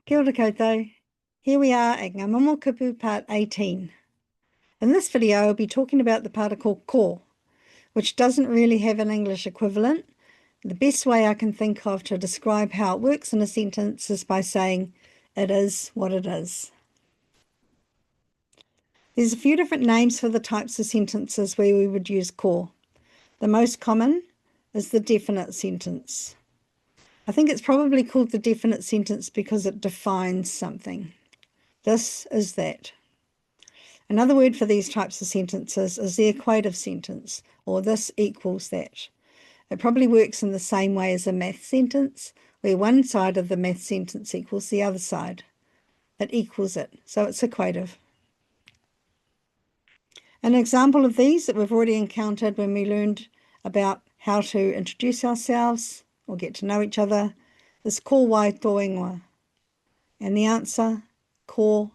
Kia ora koutou. Here we are at Ngā Momo Kupu part 18. In this video, I'll be talking about the particle ko, which doesn't really have an English equivalent. The best way I can think of to describe how it works in a sentence is by saying, it is what it is. There's a few different names for the types of sentences where we would use ko. The most common is the definite sentence. I think it's probably called the definite sentence because it defines something. This is that. Another word for these types of sentences is the equative sentence, or this equals that. It probably works in the same way as a math sentence, where one side of the math sentence equals the other side. It equals it, so it's equative. An example of these that we've already encountered when we learned about how to introduce ourselves or get to know each other is ko wai tō ingoa. And the answer, ko,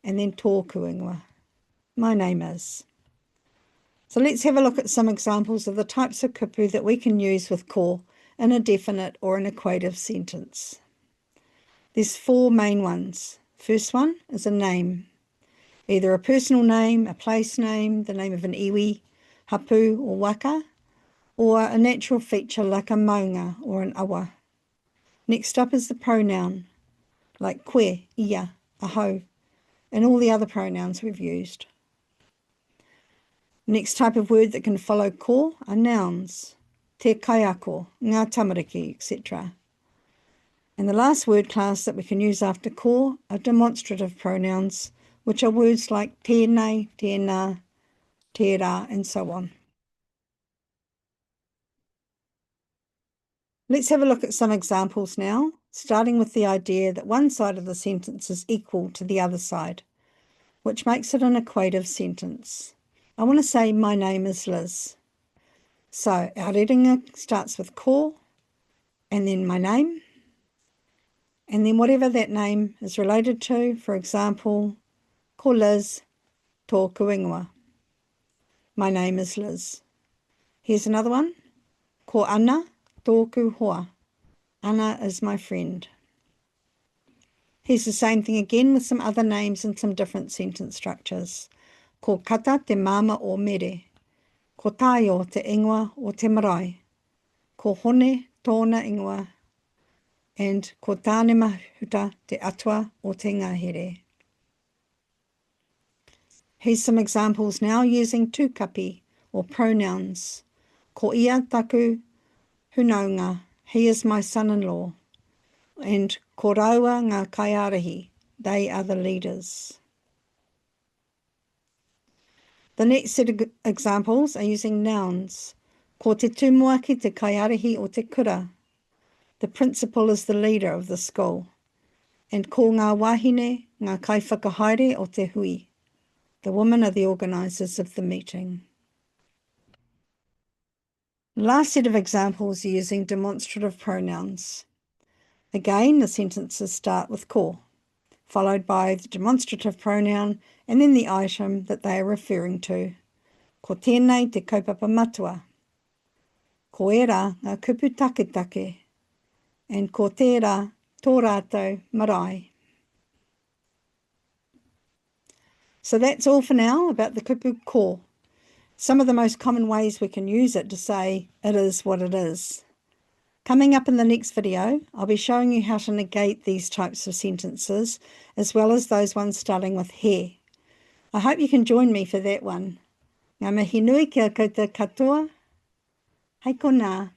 and then tōku ingoa. My name is. So let's have a look at some examples of the types of kupu that we can use with ko in a definite or an equative sentence. There's four main ones. First one is a name. Either a personal name, a place name, the name of an iwi, hapu or waka, or a natural feature like a maunga or an awa. Next up is the pronoun, like koe, ia, aho, and all the other pronouns we've used. Next type of word that can follow ko are nouns, te kaiako, ngā tamariki, etc. And the last word class that we can use after ko are demonstrative pronouns, which are words like tēnei, tēnā, tērā, and so on. Let's have a look at some examples now, starting with the idea that one side of the sentence is equal to the other side, which makes it an equative sentence. I want to say my name is Liz. So our rerenga starts with ko, and then my name, and then whatever that name is related to, for example, ko Liz tōku ingoa. My name is Liz. Here's another one. Ko Ana tōku hoa. Ana is my friend. Here's the same thing again with some other names and some different sentence structures. Ko kata te mama o mere. Ko taio te ingoa o te marae. Ko hone tōna ingoa. And ko tāne mahuta te atua o te ngahere. Here's some examples now using tūkapi or pronouns. Ko ia taku hunaunga. He is my son-in-law. And ko raua ngā kaiarahi. They are the leaders. The next set of examples are using nouns. Ko te tūmua ki te kaiarahi o te kura. The principal is the leader of the school. And ko ngā wahine, ngā kaiwhakahaere o te hui. The women are the organisers of the meeting. Last set of examples are using demonstrative pronouns. Again, the sentences start with ko, followed by the demonstrative pronoun and then the item that they are referring to. Ko tēnei te kaupapa matua. Ko era ngā kupu taketake. And ko tērā tō rātou marae. So that's all for now about the kupu ko. Some of the most common ways we can use it to say it is what it is. Coming up in the next video, I'll be showing you how to negate these types of sentences, as well as those ones starting with he. I hope you can join me for that one. Ngā mihi nui kia koutou katoa. Hei konā.